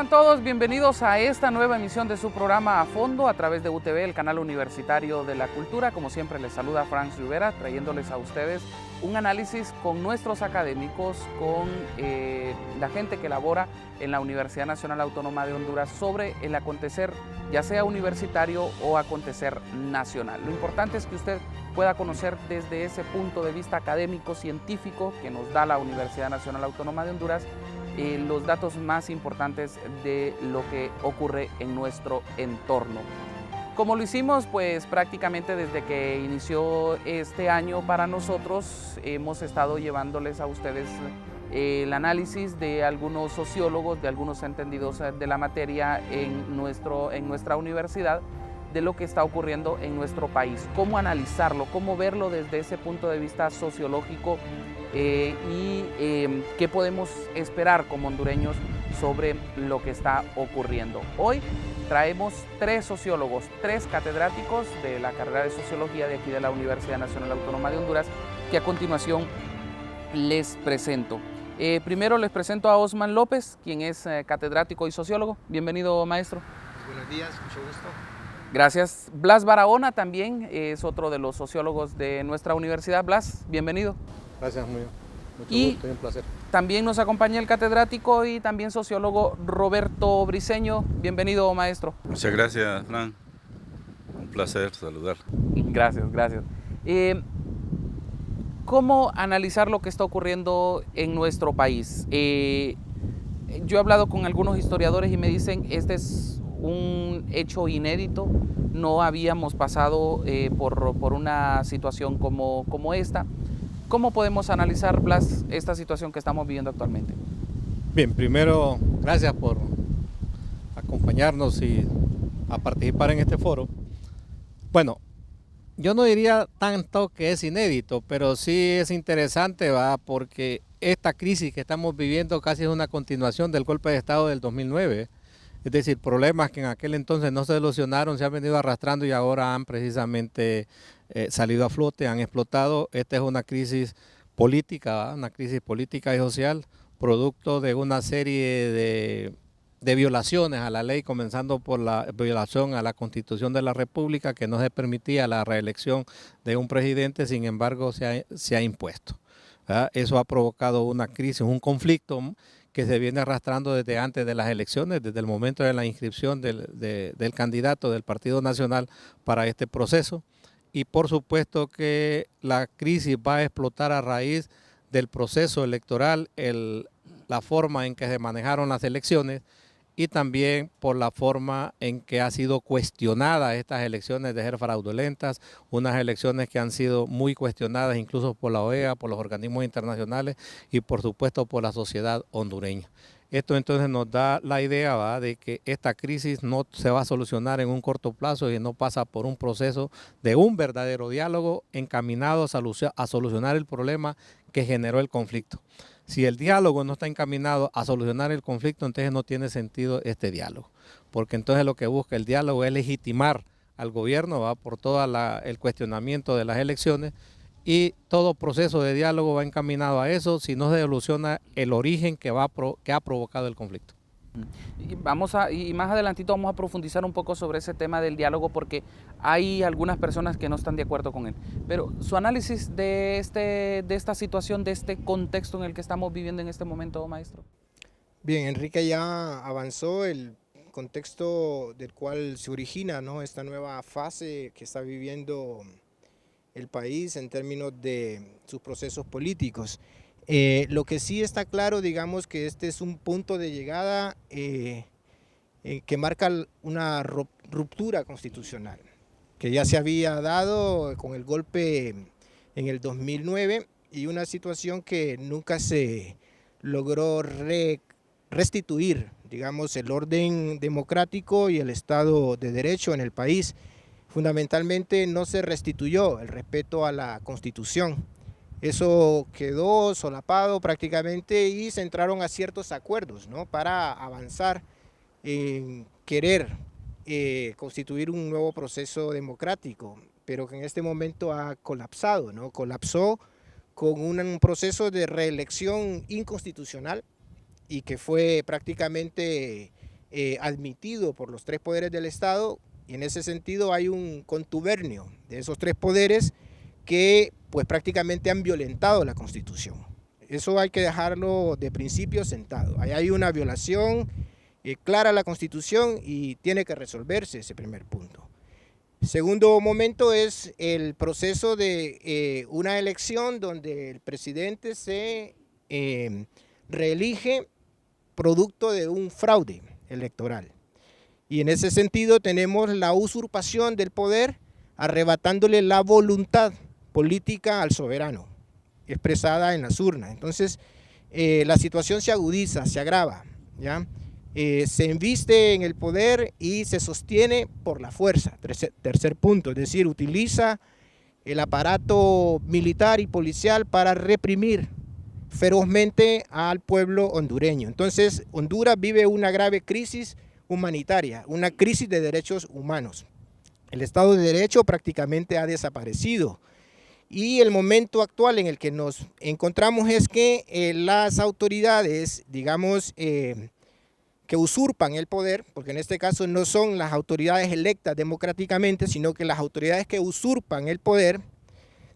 están todos? Bienvenidos a esta nueva emisión de su programa A Fondo a través de UTV, el canal universitario de la cultura. Como siempre les saluda Franz Rivera, trayéndoles a ustedes un análisis con nuestros académicos, con la gente que labora en la Universidad Nacional Autónoma de Honduras sobre el acontecer, ya sea universitario o acontecer nacional. Lo importante es que usted pueda conocer desde ese punto de vista académico, científico, que nos da la Universidad Nacional Autónoma de Honduras, los datos más importantes de lo que ocurre en nuestro entorno. Como lo hicimos pues prácticamente desde que inició este año para nosotros, hemos estado llevándoles a ustedes el análisis de algunos sociólogos, de algunos entendidos de la materia en nuestra universidad, de lo que está ocurriendo en nuestro país, cómo analizarlo, cómo verlo desde ese punto de vista sociológico y qué podemos esperar como hondureños sobre lo que está ocurriendo. Hoy traemos 3 sociólogos, 3 catedráticos de la carrera de Sociología de aquí de la Universidad Nacional Autónoma de Honduras, que a continuación les presento. Primero les presento a Osman López, quien es catedrático y sociólogo. Bienvenido, maestro. Buenos días, mucho gusto. Gracias. Blas Barahona también es otro de los sociólogos de nuestra universidad. Blas, bienvenido. Gracias, mucho gusto y un placer. También nos acompaña el catedrático y también sociólogo Roberto Briceño. Bienvenido, maestro. Muchas gracias, Fran. Un placer saludar. Gracias, gracias. ¿Cómo analizar lo que está ocurriendo en nuestro país? Yo he hablado con algunos historiadores y me dicen, este es un hecho inédito, no habíamos pasado por una situación como esta. ¿Cómo podemos analizar, Blas, esta situación que estamos viviendo actualmente? Bien, primero, gracias por acompañarnos y a participar en este foro. Bueno, yo no diría tanto que es inédito, pero sí es interesante, ¿va? Porque esta crisis que estamos viviendo casi es una continuación del golpe de Estado del 2009. Es decir, problemas que en aquel entonces no se solucionaron, se han venido arrastrando y ahora han precisamente salido a flote, han explotado. Esta es una crisis política, ¿va? Una crisis política y social, producto de una serie de violaciones a la ley, comenzando por la violación a la Constitución de la República, que no se permitía la reelección de un presidente, sin embargo se ha impuesto, ¿verdad? Eso ha provocado una crisis, un conflicto que se viene arrastrando desde antes de las elecciones, desde el momento de la inscripción del candidato del Partido Nacional para este proceso. Y por supuesto que la crisis va a explotar a raíz del proceso electoral, la forma en que se manejaron las elecciones y también por la forma en que ha sido cuestionada estas elecciones de ser fraudulentas, unas elecciones que han sido muy cuestionadas incluso por la OEA, por los organismos internacionales y por supuesto por la sociedad hondureña. Esto entonces nos da la idea, ¿va?, de que esta crisis no se va a solucionar en un corto plazo y no pasa por un proceso de un verdadero diálogo encaminado a solucionar el problema que generó el conflicto. Si el diálogo no está encaminado a solucionar el conflicto, entonces no tiene sentido este diálogo, porque entonces lo que busca el diálogo es legitimar al gobierno, ¿va?, por todo el cuestionamiento de las elecciones, y todo proceso de diálogo va encaminado a eso si no se soluciona el origen que ha provocado el conflicto. Y más adelantito vamos a profundizar un poco sobre ese tema del diálogo, porque hay algunas personas que no están de acuerdo con él. Pero su análisis de esta situación, de este contexto en el que estamos viviendo en este momento, maestro. Bien, Enrique ya avanzó el contexto del cual se origina, ¿no?, esta nueva fase que está viviendo el país en términos de sus procesos políticos. Lo que sí está claro, digamos, que este es un punto de llegada que marca una ruptura constitucional, que ya se había dado con el golpe en el 2009 y una situación que nunca se logró restituir, digamos, el orden democrático y el Estado de Derecho en el país. Fundamentalmente no se restituyó el respeto a la Constitución. Eso quedó solapado prácticamente y se entraron a ciertos acuerdos, ¿no?, para avanzar en querer constituir un nuevo proceso democrático, pero que en este momento ha colapsado, ¿no? Colapsó con un proceso de reelección inconstitucional y que fue prácticamente admitido por los tres poderes del Estado, y en ese sentido hay un contubernio de esos tres poderes que pues prácticamente han violentado la Constitución. Eso hay que dejarlo de principio sentado. Ahí hay una violación clara a la Constitución y tiene que resolverse ese primer punto. Segundo momento es el proceso de una elección donde el presidente se reelige producto de un fraude electoral. Y en ese sentido tenemos la usurpación del poder, arrebatándole la voluntad política al soberano, expresada en las urnas. Entonces, la situación se agudiza, se agrava, ¿ya? Se embiste en el poder y se sostiene por la fuerza. Tercer punto, es decir, utiliza el aparato militar y policial para reprimir ferozmente al pueblo hondureño. Entonces, Honduras vive una grave crisis humanitaria, una crisis de derechos humanos. El Estado de Derecho prácticamente ha desaparecido. Y el momento actual en el que nos encontramos es que las autoridades, digamos, que usurpan el poder, porque en este caso no son las autoridades electas democráticamente, sino que las autoridades que usurpan el poder,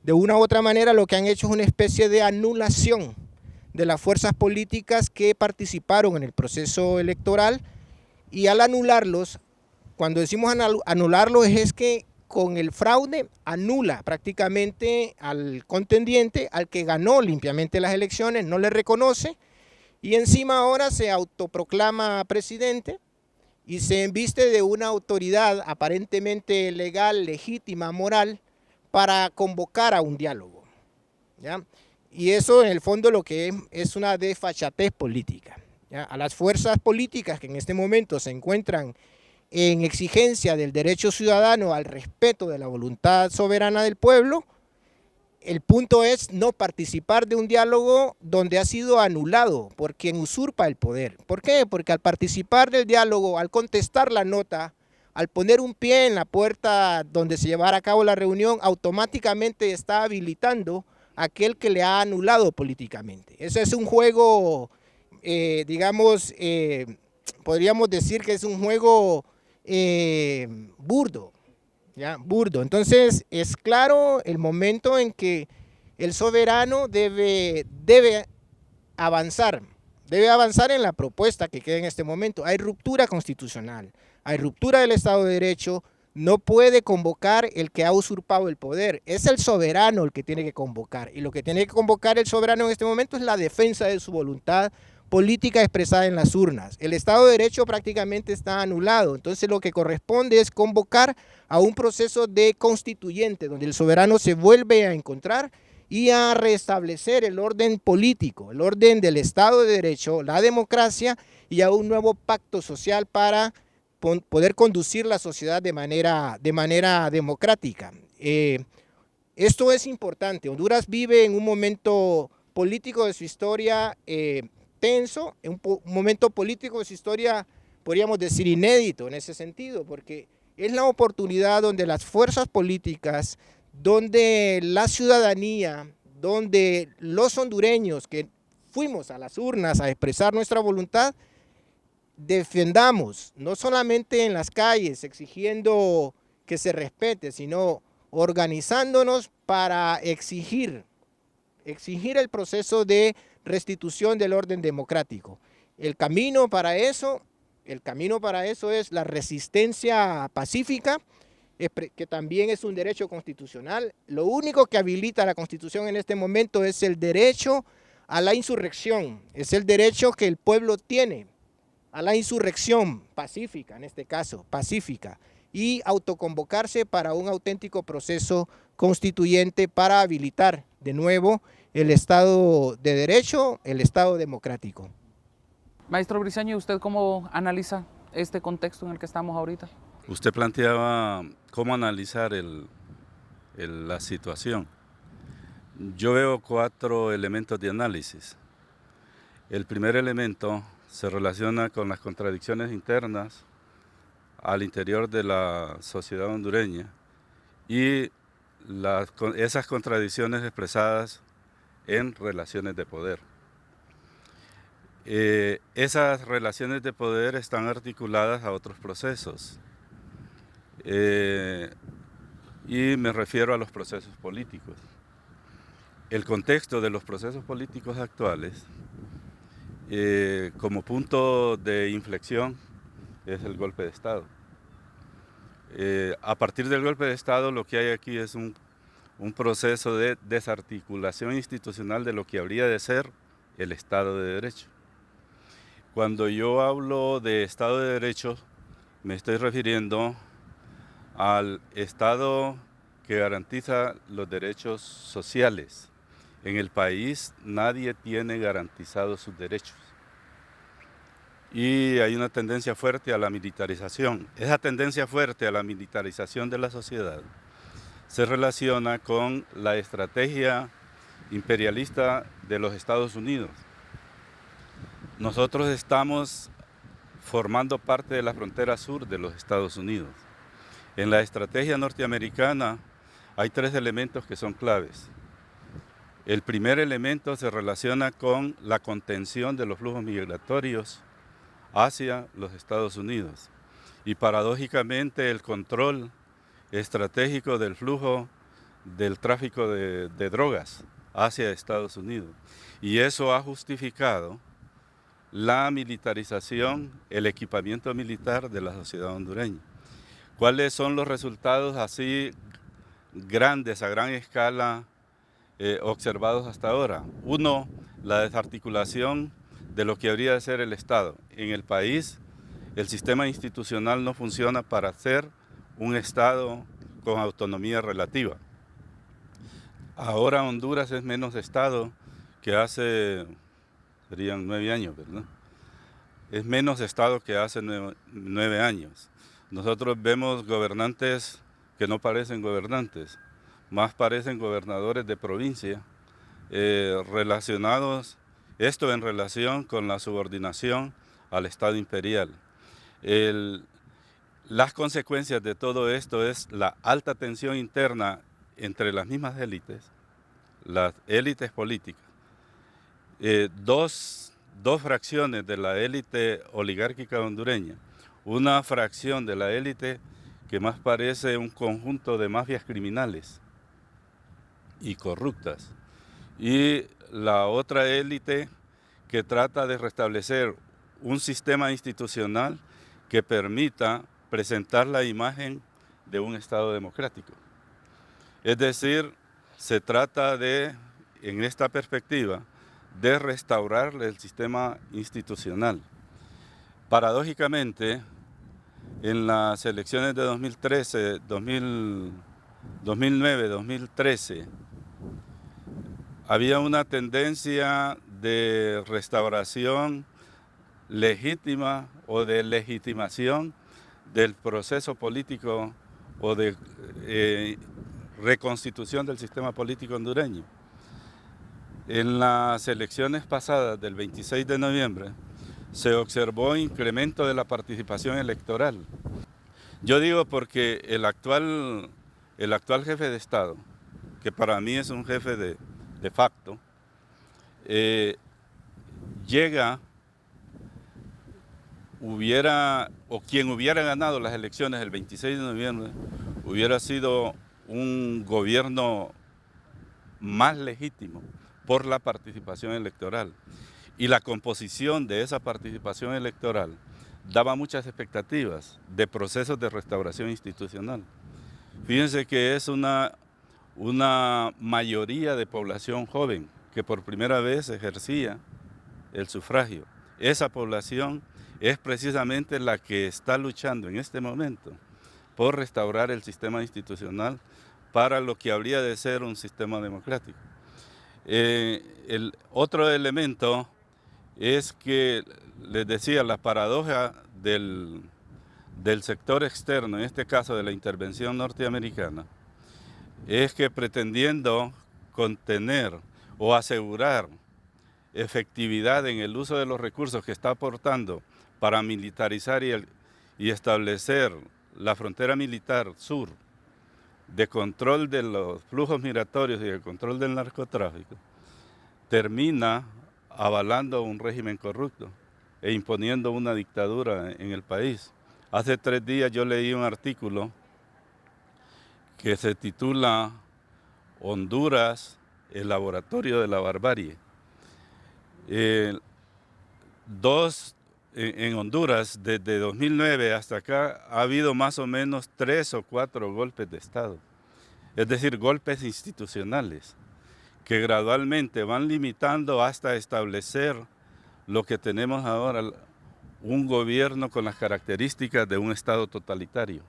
de una u otra manera lo que han hecho es una especie de anulación de las fuerzas políticas que participaron en el proceso electoral, y al anularlos, cuando decimos anularlos es que con el fraude anula prácticamente al contendiente, al que ganó limpiamente las elecciones, no le reconoce, y encima ahora se autoproclama presidente y se embiste de una autoridad aparentemente legal, legítima, moral, para convocar a un diálogo, ¿ya? Y eso en el fondo lo que es una desfachatez política, ¿ya? A las fuerzas políticas que en este momento se encuentran en exigencia del derecho ciudadano al respeto de la voluntad soberana del pueblo, el punto es no participar de un diálogo donde ha sido anulado por quien usurpa el poder. ¿Por qué? Porque al participar del diálogo, al contestar la nota, al poner un pie en la puerta donde se llevará a cabo la reunión, automáticamente está habilitando a aquel que le ha anulado políticamente. Ese es un juego, digamos, podríamos decir que es un juego burdo. ¿Ya? Burdo. Entonces es claro el momento en que el soberano debe avanzar en la propuesta que queda en este momento. Hay ruptura constitucional, hay ruptura del Estado de Derecho, no puede convocar el que ha usurpado el poder, es el soberano el que tiene que convocar, y lo que tiene que convocar el soberano en este momento es la defensa de su voluntad política expresada en las urnas. El Estado de Derecho prácticamente está anulado, entonces lo que corresponde es convocar a un proceso de constituyente, donde el soberano se vuelve a encontrar y a restablecer el orden político, el orden del Estado de Derecho, la democracia, y a un nuevo pacto social para poder conducir la sociedad de manera democrática. Esto es importante. Honduras vive en un momento político de su historia tenso, un momento político de su historia, podríamos decir, inédito en ese sentido, porque es la oportunidad donde las fuerzas políticas, donde la ciudadanía, donde los hondureños que fuimos a las urnas a expresar nuestra voluntad, defendamos, no solamente en las calles exigiendo que se respete, sino organizándonos para exigir el proceso de restitución del orden democrático. El camino para eso es la resistencia pacífica, que también es un derecho constitucional. Lo único que habilita la Constitución en este momento es el derecho a la insurrección, es el derecho que el pueblo tiene a la insurrección pacífica, en este caso, pacífica, y autoconvocarse para un auténtico proceso constituyente para habilitar de nuevo el Estado de Derecho, el Estado democrático. Maestro Briceño, ¿usted cómo analiza este contexto en el que estamos ahorita? Usted planteaba cómo analizar la situación. Yo veo 4 elementos de análisis. El primer elemento se relaciona con las contradicciones internas al interior de la sociedad hondureña y esas contradicciones expresadas en relaciones de poder. esas relaciones de poder están articuladas a otros procesos. Y me refiero a los procesos políticos. El contexto de los procesos políticos actuales, como punto de inflexión, es el golpe de Estado. A partir del golpe de Estado, lo que hay aquí es un proceso de desarticulación institucional de lo que habría de ser el Estado de Derecho. Cuando yo hablo de Estado de Derecho, me estoy refiriendo al Estado que garantiza los derechos sociales. En el país nadie tiene garantizados sus derechos. Y hay una tendencia fuerte a la militarización. Esa tendencia fuerte a la militarización de la sociedad se relaciona con la estrategia imperialista de los Estados Unidos. Nosotros estamos formando parte de la frontera sur de los Estados Unidos. En la estrategia norteamericana hay 3 elementos que son claves. El primer elemento se relaciona con la contención de los flujos migratorios hacia los Estados Unidos y paradójicamente el control estratégico del flujo del tráfico de drogas hacia Estados Unidos. Y eso ha justificado la militarización, el equipamiento militar de la sociedad hondureña. ¿Cuáles son los resultados así grandes, a gran escala, observados hasta ahora? Uno, la desarticulación de lo que habría de ser el Estado. En el país, el sistema institucional no funciona para ser un Estado con autonomía relativa. Ahora Honduras es menos Estado que hace, serían 9 años, ¿verdad? Es menos Estado que hace 9 años. Nosotros vemos gobernantes que no parecen gobernantes, más parecen gobernadores de provincia, relacionados, esto en relación con la subordinación al Estado imperial. Las consecuencias de todo esto es la alta tensión interna entre las mismas élites, las élites políticas. Dos fracciones de la élite oligárquica hondureña, una fracción de la élite que más parece un conjunto de mafias criminales y corruptas, y la otra élite que trata de restablecer un sistema institucional que permita presentar la imagen de un Estado democrático. Es decir, se trata de, en esta perspectiva, de restaurar el sistema institucional. Paradójicamente, en las elecciones de 2013, 2009, 2013, había una tendencia de restauración legítima o de legitimación del proceso político o de reconstitución del sistema político hondureño. En las elecciones pasadas del 26 de noviembre se observó incremento de la participación electoral. Yo digo porque el actual jefe de Estado, que para mí es un jefe de facto, quien hubiera ganado las elecciones el 26 de noviembre, hubiera sido un gobierno más legítimo por la participación electoral. Y la composición de esa participación electoral daba muchas expectativas de procesos de restauración institucional. Fíjense que es una mayoría de población joven que por primera vez ejercía el sufragio. Esa población es precisamente la que está luchando en este momento por restaurar el sistema institucional para lo que habría de ser un sistema democrático. El otro elemento es que, les decía, la paradoja del sector externo, en este caso de la intervención norteamericana, es que pretendiendo contener o asegurar efectividad en el uso de los recursos que está aportando para militarizar y establecer la frontera militar sur, de control de los flujos migratorios y de control del narcotráfico, termina avalando un régimen corrupto e imponiendo una dictadura en el país. Hace 3 días yo leí un artículo que se titula Honduras, el laboratorio de la barbarie. En Honduras, desde 2009 hasta acá, ha habido más o menos 3 o 4 golpes de Estado, es decir, golpes institucionales, que gradualmente van limitando hasta establecer lo que tenemos ahora, un gobierno con las características de un Estado totalitario,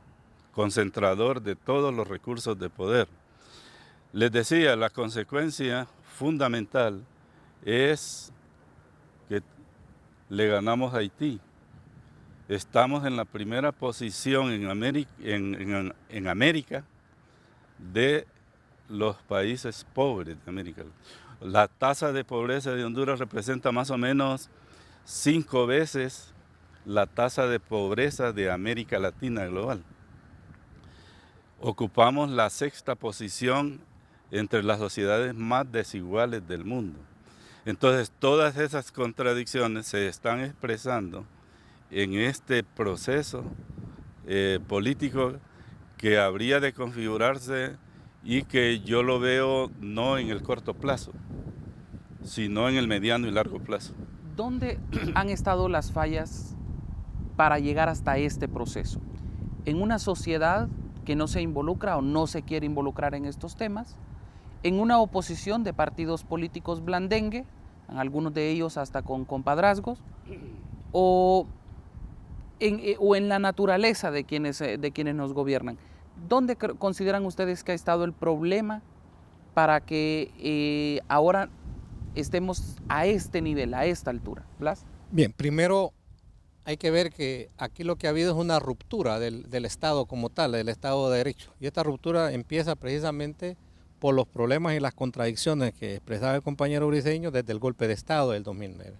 concentrador de todos los recursos de poder. Les decía, la consecuencia fundamental es que le ganamos a Haití. Estamos en la primera posición en América de los países pobres de América. La tasa de pobreza de Honduras representa más o menos 5 veces la tasa de pobreza de América Latina global. Ocupamos la 6ª posición entre las sociedades más desiguales del mundo. Entonces, todas esas contradicciones se están expresando en este proceso político que habría de configurarse y que yo lo veo no en el corto plazo, sino en el mediano y largo plazo. ¿Dónde han estado las fallas para llegar hasta este proceso? ¿En una sociedad que no se involucra o no se quiere involucrar en estos temas? ¿En una oposición de partidos políticos blandengue, algunos de ellos hasta con compadrazgos? ¿O en la naturaleza de quienes nos gobiernan? ¿Dónde consideran ustedes que ha estado el problema para que ahora estemos a este nivel, a esta altura? Blas. Bien, primero hay que ver que aquí lo que ha habido es una ruptura del Estado como tal, del Estado de Derecho. Y esta ruptura empieza precisamente por los problemas y las contradicciones que expresaba el compañero Briceño desde el golpe de Estado del 2009.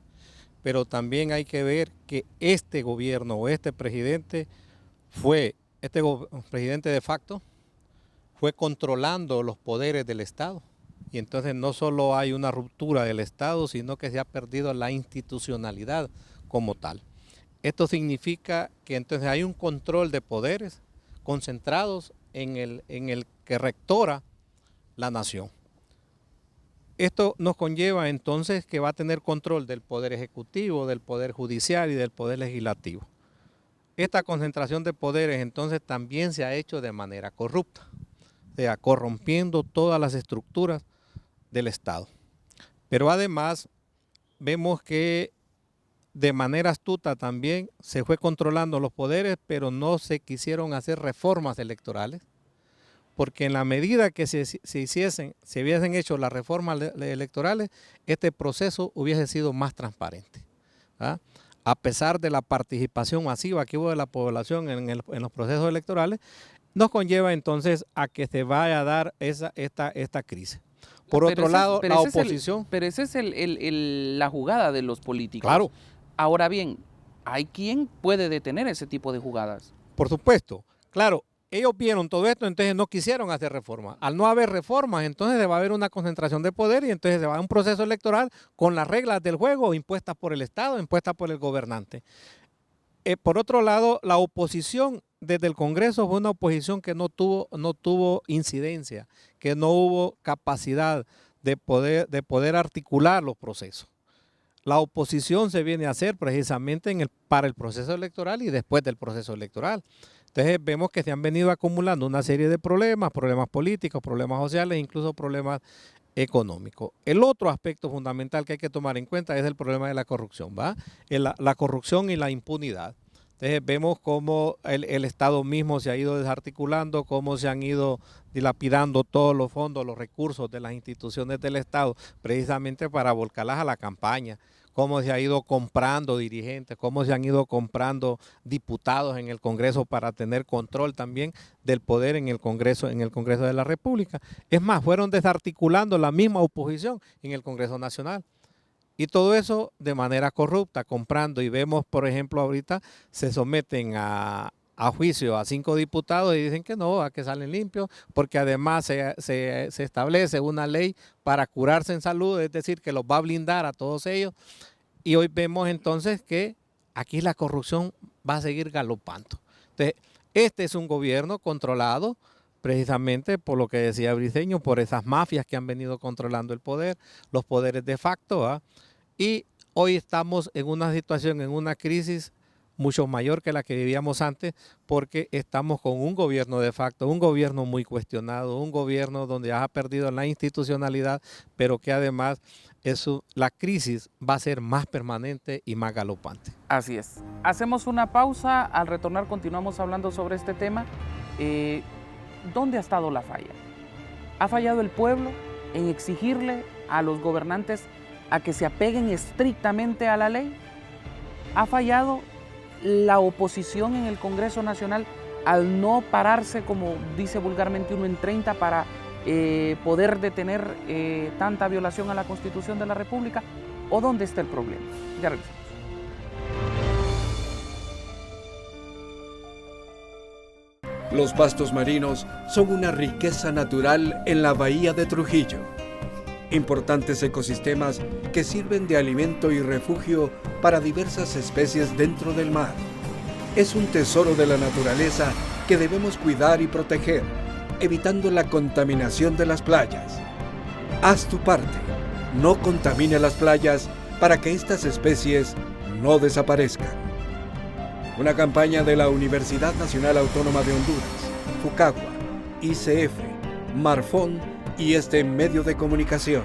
Pero también hay que ver que este gobierno o este presidente presidente de facto fue controlando los poderes del Estado. Y entonces no solo hay una ruptura del Estado, sino que se ha perdido la institucionalidad como tal. Esto significa que entonces hay un control de poderes concentrados en el que rectora la nación. Esto nos conlleva entonces que va a tener control del poder ejecutivo, del poder judicial y del poder legislativo. Esta concentración de poderes entonces también se ha hecho de manera corrupta, o sea, corrompiendo todas las estructuras del Estado. Pero además vemos que de manera astuta también se fue controlando los poderes, pero no se quisieron hacer reformas electorales, porque en la medida que se hubiesen hecho las reformas electorales, este proceso hubiese sido más transparente, ¿ah? A pesar de la participación masiva que hubo de la población en los procesos electorales, nos conlleva entonces a que se vaya a dar esta crisis. Por otro lado, la oposición... Pero esa es la jugada de los políticos. Claro. Ahora bien, ¿hay quien puede detener ese tipo de jugadas? Por supuesto, claro. Ellos vieron todo esto, entonces no quisieron hacer reformas. Al no haber reformas, entonces se va a haber una concentración de poder y entonces se va a un proceso electoral con las reglas del juego impuestas por el Estado, impuestas por el gobernante. Por otro lado, la oposición desde el Congreso fue una oposición que no tuvo incidencia, que no hubo capacidad de poder articular los procesos. La oposición se viene a hacer precisamente para el proceso electoral y después del proceso electoral. Entonces vemos que se han venido acumulando una serie de problemas políticos, problemas sociales, incluso problemas económicos. El otro aspecto fundamental que hay que tomar en cuenta es el problema de la corrupción, ¿va? La corrupción y la impunidad. Entonces vemos cómo el Estado mismo se ha ido desarticulando, cómo se han ido dilapidando todos los fondos, los recursos de las instituciones del Estado, precisamente para volcarlas a la campaña, cómo se ha ido comprando dirigentes, cómo se han ido comprando diputados en el Congreso para tener control también del poder en el Congreso de la República. Es más, fueron desarticulando la misma oposición en el Congreso Nacional. Y todo eso de manera corrupta, comprando, y vemos, por ejemplo, ahorita se someten a a juicio a 5 diputados y dicen que no, a que salen limpios, porque además se establece una ley para curarse en salud, es decir, que los va a blindar a todos ellos. Y hoy vemos entonces que aquí la corrupción va a seguir galopando. Entonces, este es un gobierno controlado precisamente por lo que decía Briceño, por esas mafias que han venido controlando el poder, los poderes de facto, ¿verdad? Y hoy estamos en una situación, en una crisis mucho mayor que la que vivíamos antes, porque estamos con un gobierno de facto, un gobierno muy cuestionado, un gobierno donde ha perdido la institucionalidad, pero que además la crisis va a ser más permanente y más galopante. Así es. Hacemos una pausa, al retornar continuamos hablando sobre este tema. ¿Dónde ha estado la falla? ¿Ha fallado el pueblo en exigirle a los gobernantes a que se apeguen estrictamente a la ley? ¿Ha fallado la oposición en el Congreso Nacional al no pararse, como dice vulgarmente uno, en 30 para poder detener tanta violación a la Constitución de la República? ¿O dónde está el problema? Ya regresamos. Los pastos marinos son una riqueza natural en la bahía de Trujillo. Importantes ecosistemas que sirven de alimento y refugio para diversas especies dentro del mar. Es un tesoro de la naturaleza que debemos cuidar y proteger, evitando la contaminación de las playas. Haz tu parte, no contamine las playas para que estas especies no desaparezcan. Una campaña de la Universidad Nacional Autónoma de Honduras, FUCAGUA, ICF, Marfón y este medio de comunicación.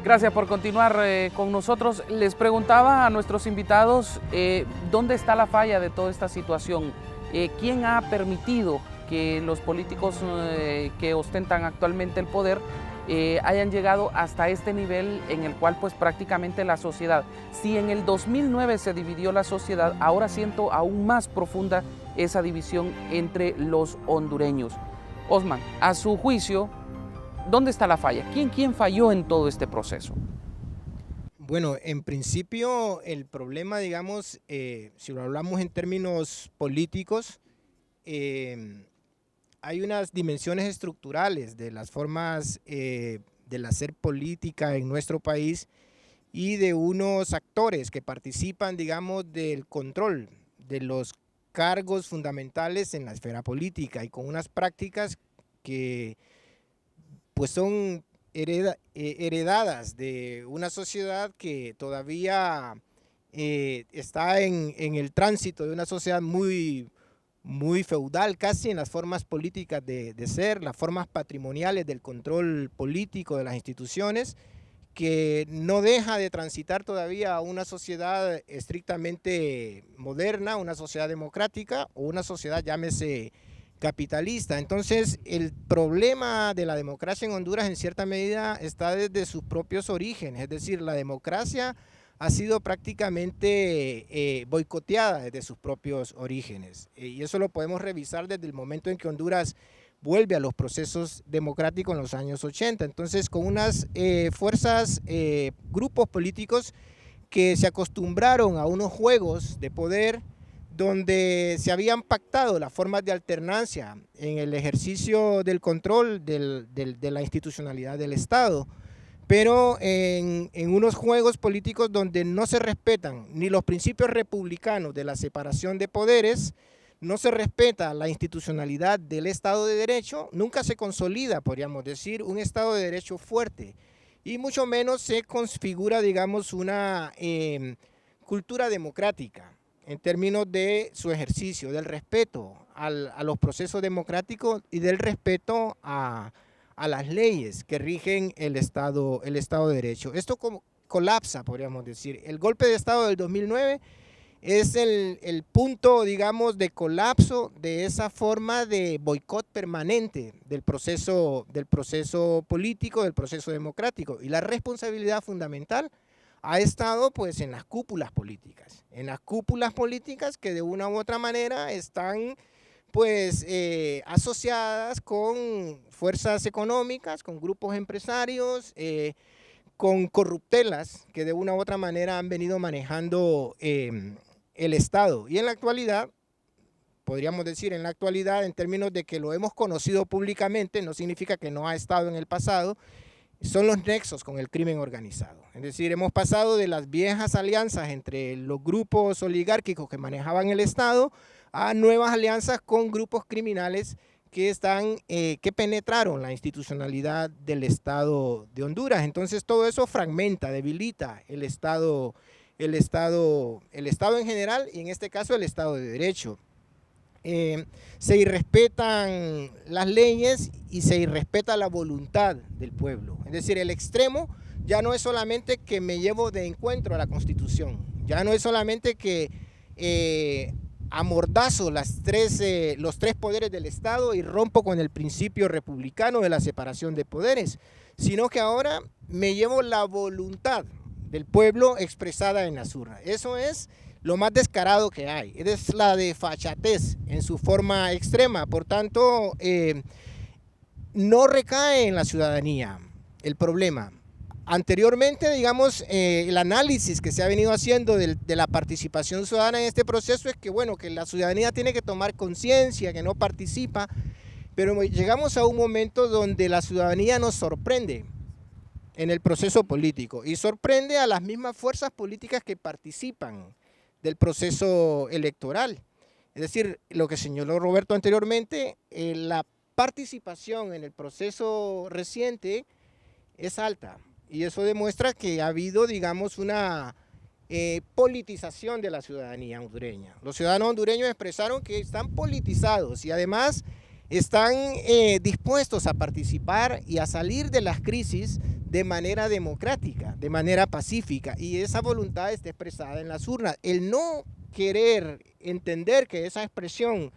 Gracias por continuar con nosotros. Les preguntaba a nuestros invitados dónde está la falla de toda esta situación. ¿Quién ha permitido que los políticos que ostentan actualmente el poder hayan llegado hasta este nivel en el cual pues prácticamente la sociedad, si en el 2009 se dividió la sociedad, ahora siento aún más profunda esa división entre los hondureños? Osman, a su juicio, ¿dónde está la falla? ¿Quién falló en todo este proceso? Bueno, en principio el problema, digamos, si lo hablamos en términos políticos, hay unas dimensiones estructurales de las formas del hacer política en nuestro país y de unos actores que participan, digamos, del control de los cargos fundamentales en la esfera política y con unas prácticas que pues son heredadas de una sociedad que todavía está en el tránsito de una sociedad muy feudal, casi en las formas políticas de ser, las formas patrimoniales del control político de las instituciones, que no deja de transitar todavía a una sociedad estrictamente moderna, una sociedad democrática o una sociedad, llámese, capitalista. Entonces, el problema de la democracia en Honduras en cierta medida está desde sus propios orígenes, es decir, la democracia ha sido prácticamente boicoteada desde sus propios orígenes. Y eso lo podemos revisar desde el momento en que Honduras vuelve a los procesos democráticos en los años 80. Entonces, con unas fuerzas, grupos políticos que se acostumbraron a unos juegos de poder donde se habían pactado las formas de alternancia en el ejercicio del control de la institucionalidad del Estado, pero en unos juegos políticos donde no se respetan ni los principios republicanos de la separación de poderes, no se respeta la institucionalidad del Estado de Derecho, nunca se consolida, podríamos decir, un Estado de Derecho fuerte, y mucho menos se configura, digamos, una cultura democrática en términos de su ejercicio, del respeto a los procesos democráticos y del respeto a las leyes que rigen el Estado de Derecho. Esto colapsa, podríamos decir. El golpe de Estado del 2009 es el punto, digamos, de colapso de esa forma de boicot permanente del proceso político, del proceso democrático. Y la responsabilidad fundamental ha estado pues en las cúpulas políticas que de una u otra manera están pues asociadas con fuerzas económicas, con grupos empresarios, con corruptelas que de una u otra manera han venido manejando el Estado. Y en la actualidad, podríamos decir en la actualidad, en términos de que lo hemos conocido públicamente, no significa que no ha estado en el pasado, son los nexos con el crimen organizado. Es decir, hemos pasado de las viejas alianzas entre los grupos oligárquicos que manejaban el Estado a nuevas alianzas con grupos criminales que penetraron la institucionalidad del Estado de Honduras. Entonces todo eso fragmenta, debilita el Estado en general y en este caso el Estado de Derecho. Se irrespetan las leyes y se irrespeta la voluntad del pueblo. Es decir, el extremo ya no es solamente que me llevo de encuentro a la Constitución, ya no es solamente que amordazo los tres poderes del Estado y rompo con el principio republicano de la separación de poderes, sino que ahora me llevo la voluntad del pueblo expresada en las urnas. Eso es lo más descarado que hay, es la desfachatez en su forma extrema. Por tanto, no recae en la ciudadanía el problema. Anteriormente, digamos, el análisis que se ha venido haciendo de la participación ciudadana en este proceso es que, bueno, que la ciudadanía tiene que tomar conciencia, que no participa, pero llegamos a un momento donde la ciudadanía nos sorprende en el proceso político y sorprende a las mismas fuerzas políticas que participan del proceso electoral. Es decir, lo que señaló Roberto anteriormente, la participación en el proceso reciente es alta. Y eso demuestra que ha habido, digamos, una politización de la ciudadanía hondureña. Los ciudadanos hondureños expresaron que están politizados y además están dispuestos a participar y a salir de las crisis de manera democrática, de manera pacífica. Y esa voluntad está expresada en las urnas. El no querer entender que esa expresión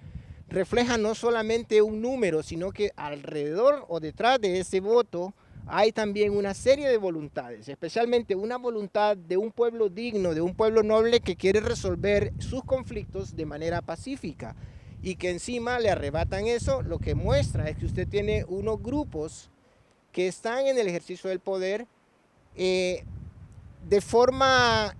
refleja no solamente un número, sino que alrededor o detrás de ese voto hay también una serie de voluntades, especialmente una voluntad de un pueblo digno, de un pueblo noble que quiere resolver sus conflictos de manera pacífica y que encima le arrebatan eso. Lo que muestra es que usted tiene unos grupos que están en el ejercicio del poder de forma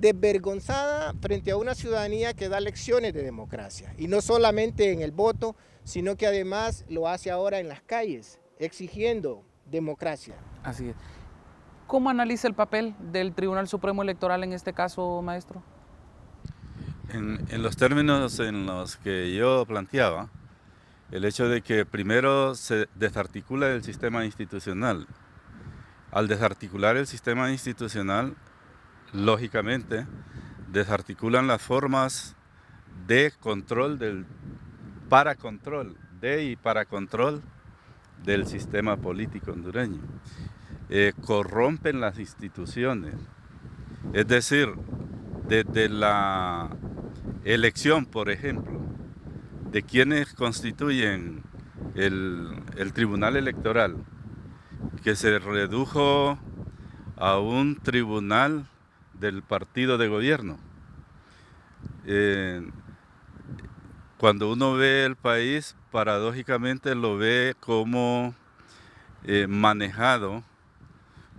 desvergonzada frente a una ciudadanía que da lecciones de democracia, y no solamente en el voto, sino que además lo hace ahora en las calles, exigiendo democracia. Así es. ¿Cómo analiza el papel del Tribunal Supremo Electoral en este caso, maestro? En los términos en los que yo planteaba, el hecho de que primero se desarticula el sistema institucional. Al desarticular el sistema institucional, lógicamente, desarticulan las formas de control para control del sistema político hondureño. Corrompen las instituciones. Es decir, desde la elección, por ejemplo, de quienes constituyen el Tribunal Electoral, que se redujo a un tribunal del partido de gobierno. Cuando uno ve el país, paradójicamente lo ve como manejado,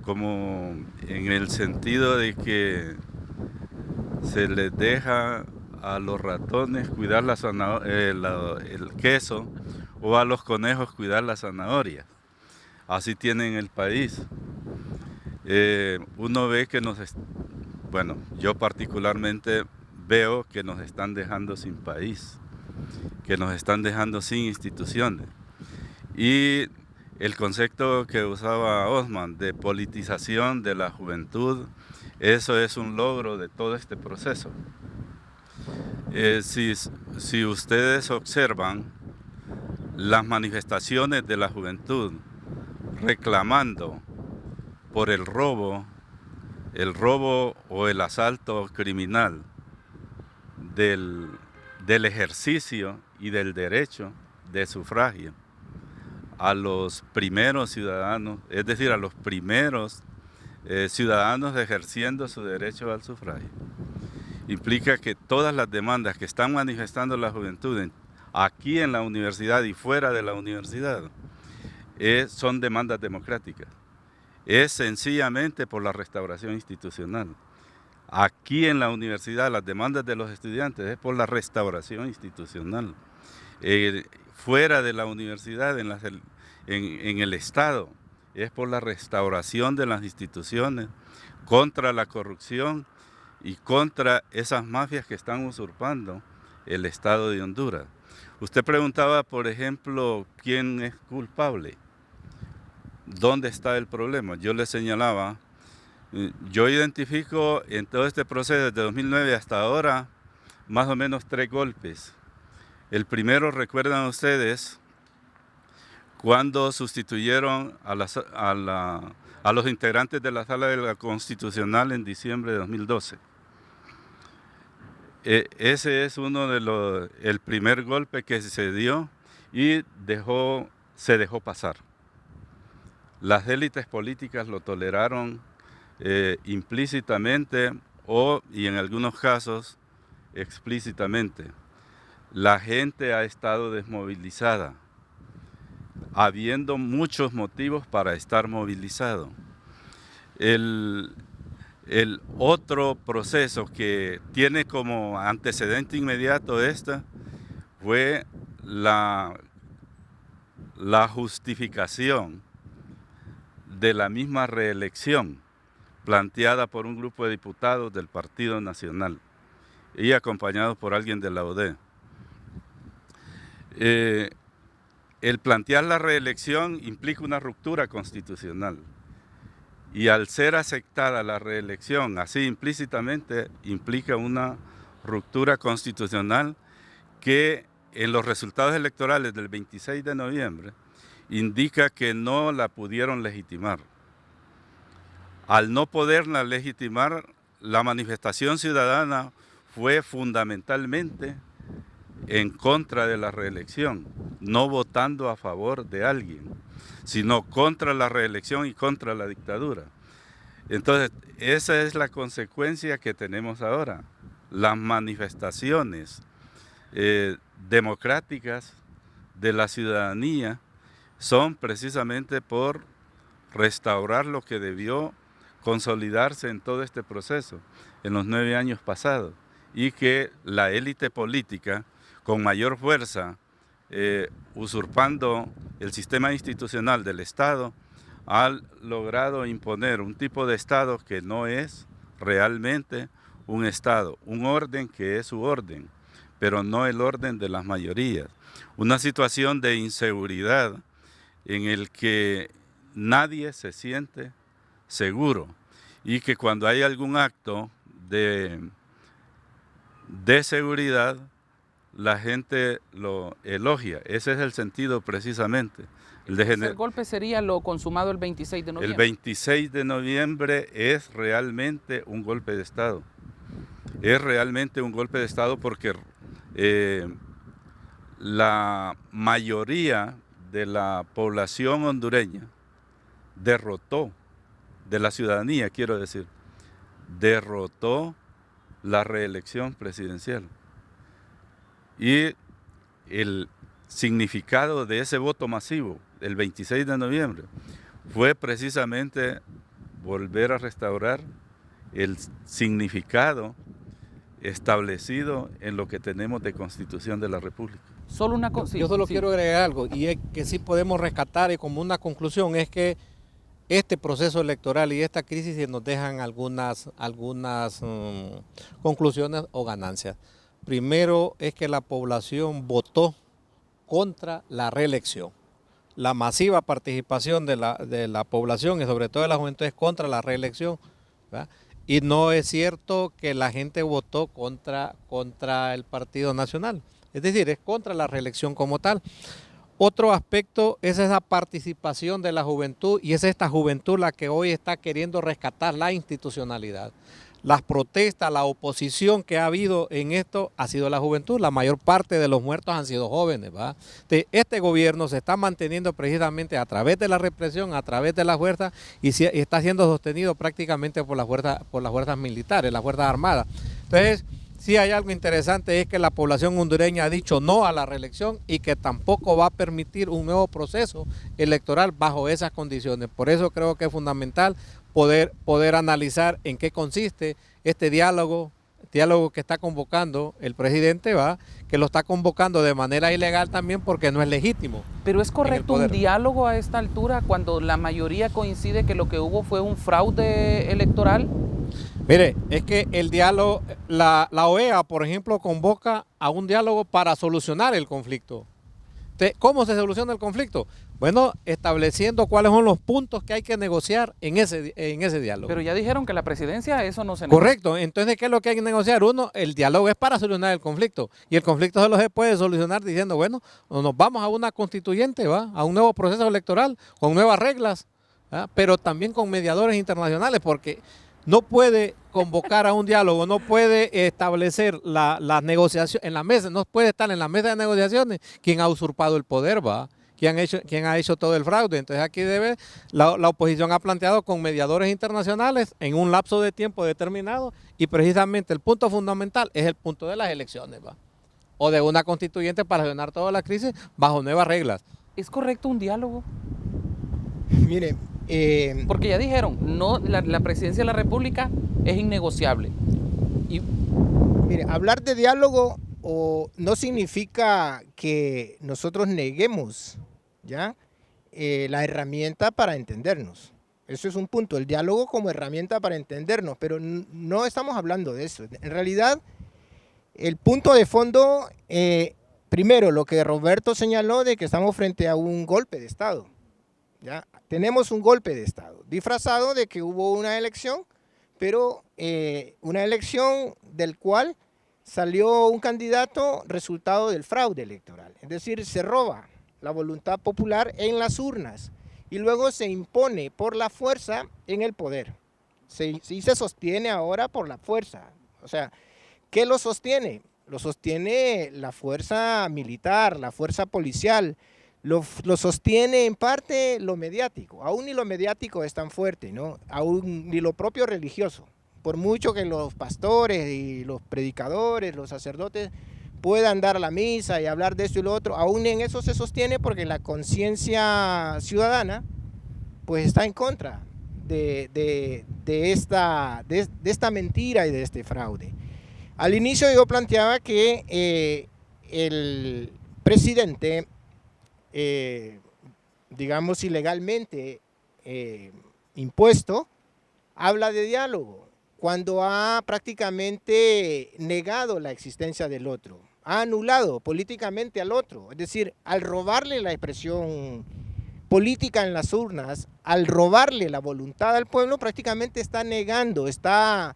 como en el sentido de que se les deja a los ratones cuidar el queso o a los conejos cuidar las zanahorias. Así tienen el país. Uno ve que bueno, yo particularmente veo que nos están dejando sin país, que nos están dejando sin instituciones. Y el concepto que usaba Osman de politización de la juventud, eso es un logro de todo este proceso. Si ustedes observan las manifestaciones de la juventud reclamando por el robo o el asalto criminal del ejercicio y del derecho de sufragio a los primeros ciudadanos, es decir, a los primeros ciudadanos ejerciendo su derecho al sufragio, implica que todas las demandas que están manifestando la juventud aquí en la universidad y fuera de la universidad son demandas democráticas. es sencillamente por la restauración institucional. Aquí en la universidad las demandas de los estudiantes es por la restauración institucional. Fuera de la universidad, en el Estado, es por la restauración de las instituciones, contra la corrupción y contra esas mafias que están usurpando el Estado de Honduras. Usted preguntaba, por ejemplo, ¿quién es culpable? ¿Dónde está el problema? Yo le señalaba, yo identifico en todo este proceso desde 2009 hasta ahora más o menos 3 golpes. El primero, recuerdan ustedes, cuando sustituyeron a los integrantes de la Sala de la Constitucional en diciembre de 2012. Ese es el primer golpe que se dio y se dejó pasar. Las élites políticas lo toleraron implícitamente y en algunos casos explícitamente. La gente ha estado desmovilizada, habiendo muchos motivos para estar movilizado. El otro proceso que tiene como antecedente inmediato fue la justificación de la misma reelección planteada por un grupo de diputados del Partido Nacional y acompañados por alguien de la ODE. El plantear la reelección implica una ruptura constitucional y al ser aceptada la reelección así implícitamente implica una ruptura constitucional que en los resultados electorales del 26 de noviembre indica que no la pudieron legitimar. Al no poderla legitimar, la manifestación ciudadana fue fundamentalmente en contra de la reelección, no votando a favor de alguien, sino contra la reelección y contra la dictadura. Entonces, esa es la consecuencia que tenemos ahora. Las manifestaciones democráticas de la ciudadanía son precisamente por restaurar lo que debió consolidarse en todo este proceso, en los 9 años pasados, y que la élite política, con mayor fuerza, usurpando el sistema institucional del Estado, ha logrado imponer un tipo de Estado que no es realmente un Estado, un orden que es su orden, pero no el orden de las mayorías. Una situación de inseguridad en el que nadie se siente seguro y que cuando hay algún acto de seguridad, la gente lo elogia. Ese es el sentido precisamente. El golpe sería lo consumado el 26 de noviembre. El 26 de noviembre es realmente un golpe de Estado. Es realmente un golpe de Estado porque la mayoría de la población hondureña derrotó, de la ciudadanía quiero decir, derrotó la reelección presidencial. Y el significado de ese voto masivo, el 26 de noviembre, fue precisamente volver a restaurar el significado establecido en lo que tenemos de Constitución de la República. Yo solo quiero agregar algo, y es que sí podemos rescatar, y como una conclusión, es que este proceso electoral y esta crisis nos dejan algunas conclusiones o ganancias. Primero es que la población votó contra la reelección. La masiva participación de la población y sobre todo de la juventud es contra la reelección, ¿verdad? Y no es cierto que la gente votó contra el Partido Nacional. Es decir, es contra la reelección como tal. Otro aspecto es esa participación de la juventud y es esta juventud la que hoy está queriendo rescatar la institucionalidad. Las protestas, la oposición que ha habido en esto ha sido la juventud. La mayor parte de los muertos han sido jóvenes, ¿verdad? Este gobierno se está manteniendo precisamente a través de la represión, a través de la fuerza y está siendo sostenido prácticamente por las fuerzas militares, las fuerzas armadas. Entonces, sí hay algo interesante, es que la población hondureña ha dicho no a la reelección y que tampoco va a permitir un nuevo proceso electoral bajo esas condiciones. Por eso creo que es fundamental poder analizar en qué consiste este diálogo que está convocando el presidente, que lo está convocando de manera ilegal también porque no es legítimo. Pero ¿es correcto un diálogo a esta altura cuando la mayoría coincide que lo que hubo fue un fraude electoral? Mire, es que el diálogo, la OEA, por ejemplo, convoca a un diálogo para solucionar el conflicto. Entonces, ¿cómo se soluciona el conflicto? Bueno, estableciendo cuáles son los puntos que hay que negociar en ese diálogo. Pero ya dijeron que la presidencia eso no se negocia. Correcto, entonces ¿qué es lo que hay que negociar? Uno, el diálogo es para solucionar el conflicto y el conflicto solo se puede solucionar diciendo, bueno, nos vamos a una constituyente, a un nuevo proceso electoral, con nuevas reglas, pero también con mediadores internacionales, porque no puede convocar a un diálogo, no puede establecer la negociación en la mesa, no puede estar en la mesa de negociaciones quien ha usurpado el poder, quien ha hecho todo el fraude. Entonces aquí la oposición ha planteado con mediadores internacionales en un lapso de tiempo determinado y precisamente el punto fundamental es el punto de las elecciones, o de una constituyente para solucionar toda la crisis bajo nuevas reglas. ¿Es correcto un diálogo? Mire, porque ya dijeron, no, la presidencia de la República es innegociable. Mire, hablar de diálogo no significa que nosotros neguemos la herramienta para entendernos. Eso es un punto, el diálogo como herramienta para entendernos, pero no estamos hablando de eso. En realidad, el punto de fondo, primero, lo que Roberto señaló de que estamos frente a un golpe de Estado. Tenemos un golpe de Estado, disfrazado de que hubo una elección, pero una elección del cual salió un candidato resultado del fraude electoral. Es decir, se roba la voluntad popular en las urnas y luego se impone por la fuerza en el poder. Se sostiene ahora por la fuerza. O sea, ¿qué lo sostiene? Lo sostiene la fuerza militar, la fuerza policial, lo sostiene en parte lo mediático. Aún ni lo mediático es tan fuerte, ¿no? Aún ni lo propio religioso. Por mucho que los pastores y los predicadores, los sacerdotes puedan dar a la misa y hablar de esto y lo otro, aún en eso se sostiene porque la conciencia ciudadana pues está en contra de esta mentira y de este fraude. Al inicio yo planteaba que el presidente, digamos ilegalmente impuesto, habla de diálogo cuando ha prácticamente negado la existencia del otro, ha anulado políticamente al otro, es decir, al robarle la expresión política en las urnas, al robarle la voluntad al pueblo, prácticamente está negando, está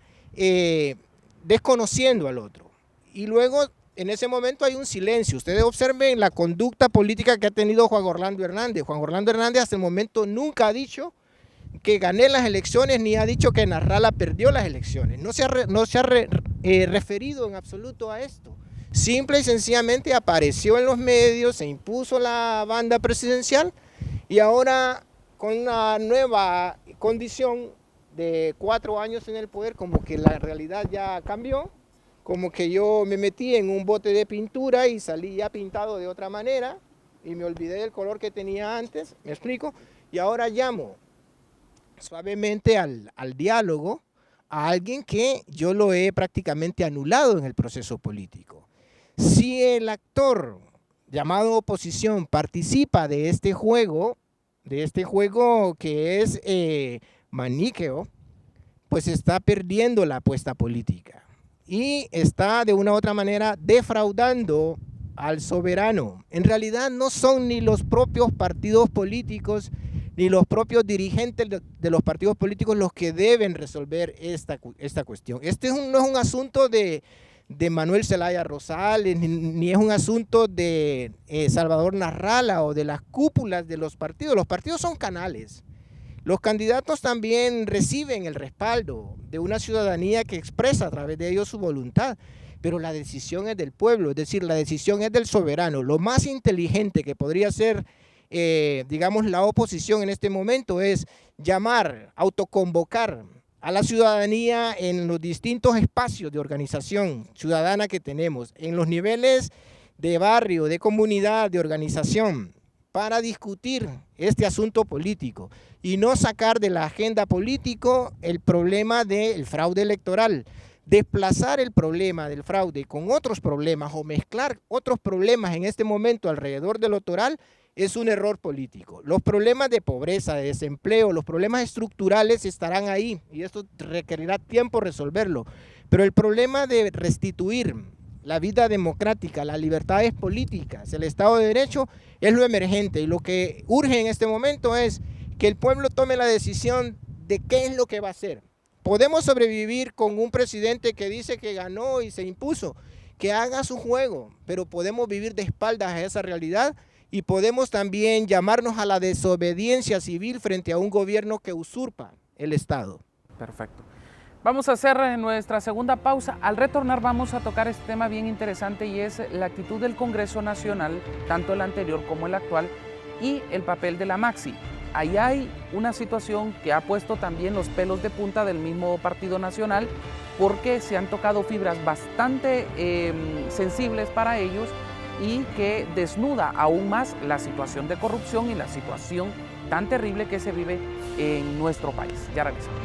desconociendo al otro. Y luego, en ese momento hay un silencio. Ustedes observen la conducta política que ha tenido Juan Orlando Hernández. Juan Orlando Hernández hasta el momento nunca ha dicho que gané las elecciones, ni ha dicho que Narrala perdió las elecciones. No se ha referido en absoluto a esto. Simple y sencillamente apareció en los medios, se impuso la banda presidencial y ahora con una nueva condición de 4 años en el poder, como que la realidad ya cambió, como que yo me metí en un bote de pintura y salí ya pintado de otra manera y me olvidé del color que tenía antes, ¿me explico? Y ahora llamo suavemente al diálogo a alguien que yo lo he prácticamente anulado en el proceso político. Si el actor llamado oposición participa de este juego que es maniqueo, pues está perdiendo la apuesta política y está de una u otra manera defraudando al soberano. En realidad no son ni los propios partidos políticos ni los propios dirigentes de los partidos políticos los que deben resolver esta cuestión. Este no es un asunto de Manuel Zelaya Rosales, ni es un asunto de Salvador Narrala o de las cúpulas de los partidos. Los partidos son canales. Los candidatos también reciben el respaldo de una ciudadanía que expresa a través de ellos su voluntad, pero la decisión es del pueblo, es decir, la decisión es del soberano. Lo más inteligente que podría ser, digamos, la oposición en este momento es llamar, autoconvocar a la ciudadanía en los distintos espacios de organización ciudadana que tenemos, en los niveles de barrio, de comunidad, de organización, para discutir este asunto político y no sacar de la agenda político el problema del fraude electoral. Desplazar el problema del fraude con otros problemas o mezclar otros problemas en este momento alrededor del electoral es un error político. Los problemas de pobreza, de desempleo, los problemas estructurales estarán ahí y esto requerirá tiempo resolverlo. Pero el problema de restituir la vida democrática, las libertades políticas, el Estado de Derecho es lo emergente y lo que urge en este momento es que el pueblo tome la decisión de qué es lo que va a hacer. Podemos sobrevivir con un presidente que dice que ganó y se impuso, que haga su juego, pero podemos vivir de espaldas a esa realidad y podemos también llamarnos a la desobediencia civil frente a un gobierno que usurpa el Estado. Perfecto. Vamos a hacer nuestra segunda pausa. Al retornar vamos a tocar este tema bien interesante y es la actitud del Congreso Nacional, tanto el anterior como el actual, y el papel de la Maxi. Ahí hay una situación que ha puesto también los pelos de punta del mismo Partido Nacional porque se han tocado fibras bastante sensibles para ellos y que desnuda aún más la situación de corrupción y la situación tan terrible que se vive en nuestro país. Ya regresamos.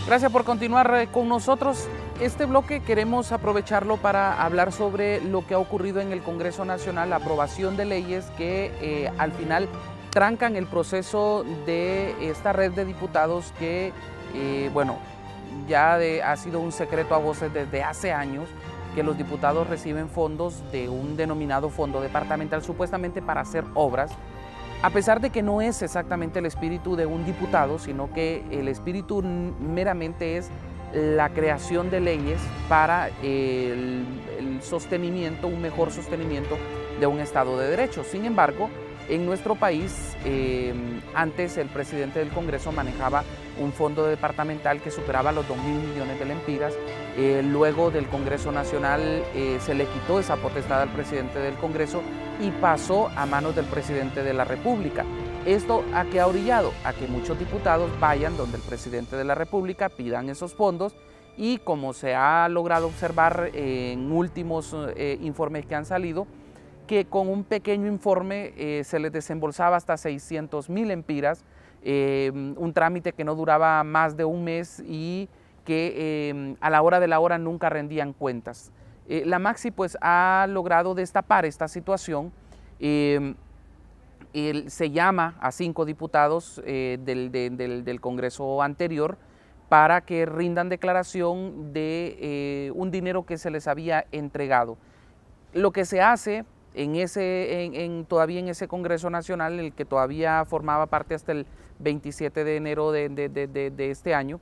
Gracias por continuar con nosotros. Este bloque queremos aprovecharlo para hablar sobre lo que ha ocurrido en el Congreso Nacional, la aprobación de leyes que al final trancan el proceso de esta red de diputados que, bueno, ya ha sido un secreto a voces desde hace años, que los diputados reciben fondos de un denominado fondo departamental supuestamente para hacer obras, a pesar de que no es exactamente el espíritu de un diputado, sino que el espíritu meramente es la creación de leyes para el sostenimiento, un mejor sostenimiento de un Estado de Derecho. Sin embargo, en nuestro país, antes el presidente del Congreso manejaba un fondo departamental que superaba los 2.000 millones de lempiras. Luego del Congreso Nacional se le quitó esa potestad al presidente del Congreso y pasó a manos del presidente de la República. ¿Esto a qué ha orillado? A que muchos diputados vayan donde el presidente de la República, pidan esos fondos y como se ha logrado observar en últimos informes que han salido, que con un pequeño informe se les desembolsaba hasta 600.000 lempiras, un trámite que no duraba más de un mes y que a la hora de la hora nunca rendían cuentas. La Maxi pues ha logrado destapar esta situación, se llama a 5 diputados del Congreso anterior para que rindan declaración de un dinero que se les había entregado. Lo que se hace todavía en ese Congreso Nacional, el que todavía formaba parte hasta el 27 de enero de este año,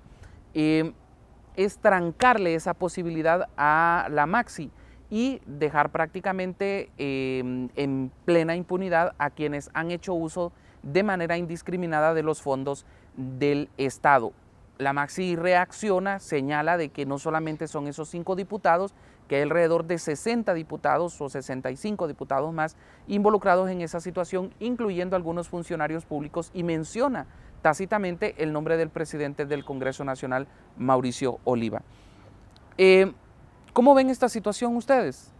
es trancarle esa posibilidad a la Maxi y dejar prácticamente en plena impunidad a quienes han hecho uso de manera indiscriminada de los fondos del Estado. La Maxi reacciona, señala de que no solamente son esos 5 diputados, que hay alrededor de 60 diputados o 65 diputados más involucrados en esa situación, incluyendo algunos funcionarios públicos, y menciona tácitamente el nombre del presidente del Congreso Nacional, Mauricio Oliva. ¿Cómo ven esta situación ustedes?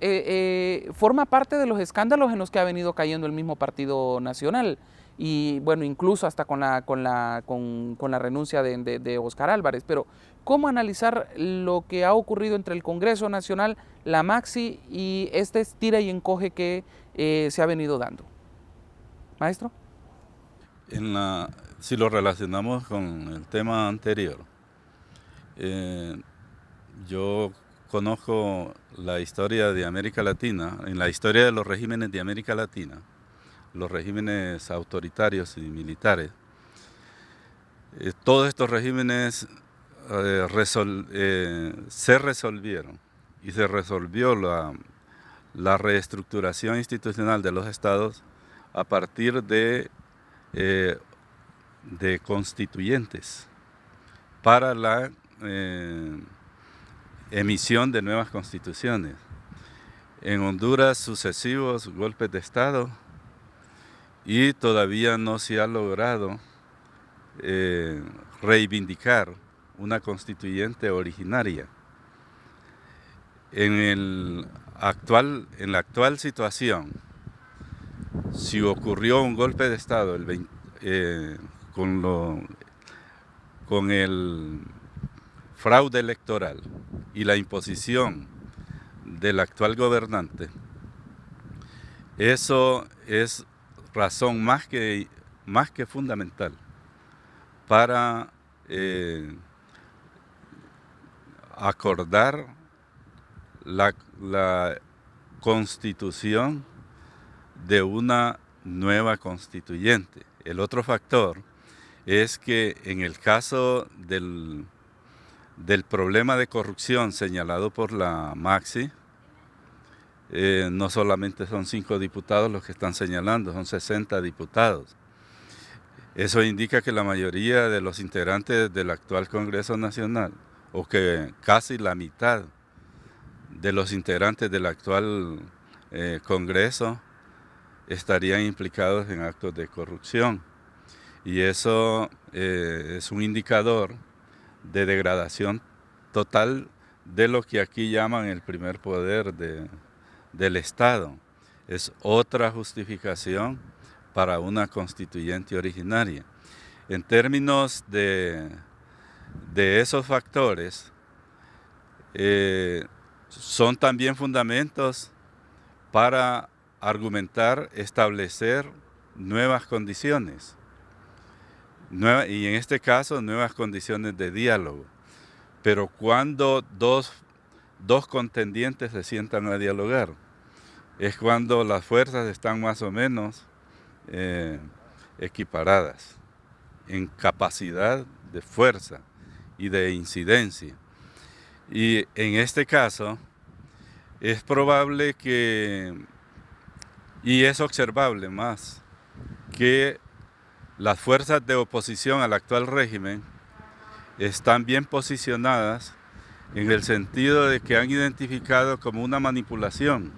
¿Forma parte de los escándalos en los que ha venido cayendo el mismo Partido Nacional? Y bueno, incluso hasta con la renuncia de Óscar Álvarez. Pero, ¿cómo analizar lo que ha ocurrido entre el Congreso Nacional, la Maxi y este estira y encoge que se ha venido dando? Maestro. Si lo relacionamos con el tema anterior, Yo conozco la historia de América Latina, en la historia de los regímenes de América Latina, los regímenes autoritarios y militares. Todos estos regímenes se resolvieron y se resolvió la reestructuración institucional de los estados a partir de constituyentes para la emisión de nuevas constituciones. En Honduras, sucesivos golpes de Estado y todavía no se ha logrado reivindicar una constituyente originaria. En la actual situación, si ocurrió un golpe de Estado con el fraude electoral y la imposición del actual gobernante, eso es razón más que fundamental para acordar la constitución de una nueva constituyente. El otro factor es que en el caso del problema de corrupción señalado por la Maxi, no solamente son 5 diputados los que están señalando, son 60 diputados. Eso indica que la mayoría de los integrantes del actual Congreso Nacional, o que casi la mitad de los integrantes del actual Congreso, estarían implicados en actos de corrupción. Y eso es un indicador de degradación total de lo que aquí llaman el primer poder del Estado. Es otra justificación para una constituyente originaria. En términos de esos factores, son también fundamentos para argumentar, establecer nuevas condiciones. Y en este caso, nuevas condiciones de diálogo. Pero cuando dos contendientes se sientan a dialogar, es cuando las fuerzas están más o menos equiparadas en capacidad de fuerza y de incidencia. Y en este caso, es probable y es observable más, que las fuerzas de oposición al actual régimen están bien posicionadas en el sentido de que han identificado como una manipulación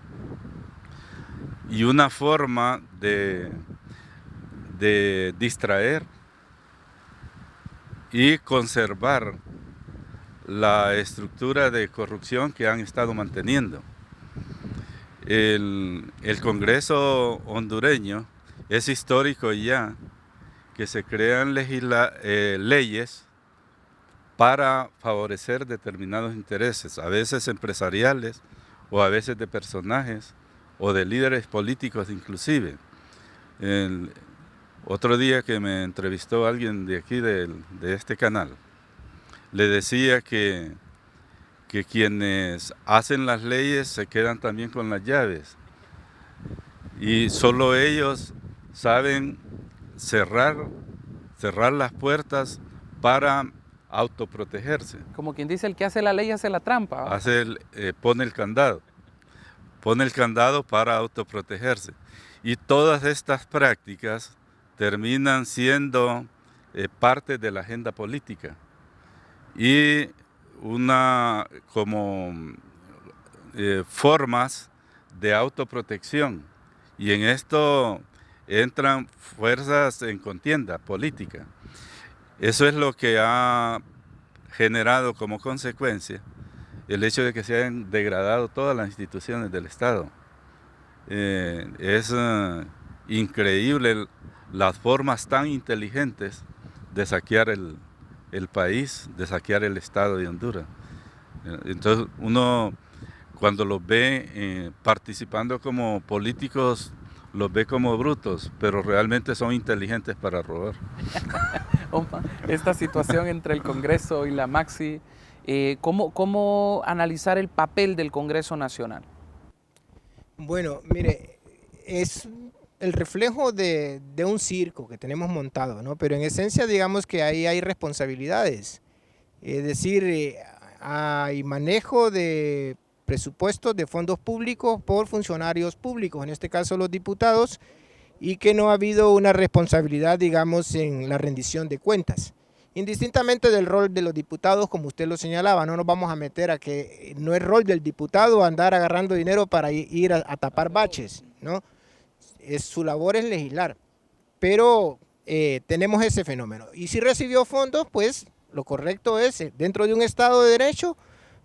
y una forma de distraer y conservar la estructura de corrupción que han estado manteniendo. El Congreso hondureño es histórico ya que se crean leyes para favorecer determinados intereses, a veces empresariales o a veces de personajes o de líderes políticos inclusive. Otro día que me entrevistó alguien de aquí de este canal, le decía que quienes hacen las leyes se quedan también con las llaves y solo ellos saben cerrar las puertas para autoprotegerse. Como quien dice, el que hace la ley hace la trampa. Pone el candado para autoprotegerse. Y todas estas prácticas terminan siendo parte de la agenda política y formas de autoprotección. Y en esto entran fuerzas en contienda política. Eso es lo que ha generado como consecuencia el hecho de que se hayan degradado todas las instituciones del Estado. Es increíble las formas tan inteligentes de saquear el país, de saquear el Estado de Honduras. Entonces uno cuando los ve participando como políticos, los ve como brutos, pero realmente son inteligentes para robar. Esta situación entre el Congreso y la Maxi ¿Cómo analizar el papel del Congreso Nacional? Bueno, mire, es el reflejo de un circo que tenemos montado, ¿no? Pero en esencia digamos que ahí hay responsabilidades, es decir, hay manejo de presupuestos de fondos públicos por funcionarios públicos, en este caso los diputados, y que no ha habido una responsabilidad, digamos, en la rendición de cuentas. Indistintamente del rol de los diputados, como usted lo señalaba, no nos vamos a meter a que no es rol del diputado andar agarrando dinero para ir a tapar baches, ¿no? Su labor es legislar, pero tenemos ese fenómeno. Y si recibió fondos, pues lo correcto es, dentro de un Estado de Derecho,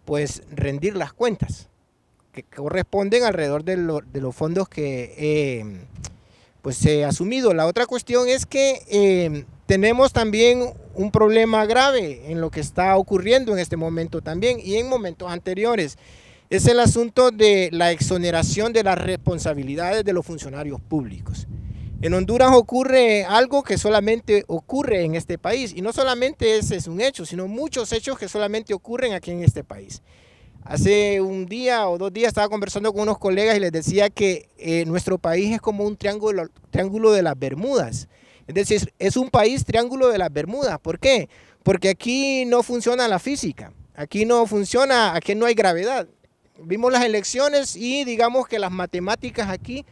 pues rendir las cuentas, que corresponden alrededor de los fondos que pues se ha asumido. La otra cuestión es que tenemos también un problema grave en lo que está ocurriendo en este momento también y en momentos anteriores. Es el asunto de la exoneración de las responsabilidades de los funcionarios públicos. En Honduras ocurre algo que solamente ocurre en este país, y no solamente ese es un hecho, sino muchos hechos que solamente ocurren aquí en este país. Hace un día o 2 días estaba conversando con unos colegas y les decía que nuestro país es como un triángulo de las Bermudas. Es decir, es un país triángulo de las Bermudas. ¿Por qué? Porque aquí no funciona la física, aquí no funciona, aquí no hay gravedad. Vimos las elecciones y digamos que las matemáticas aquí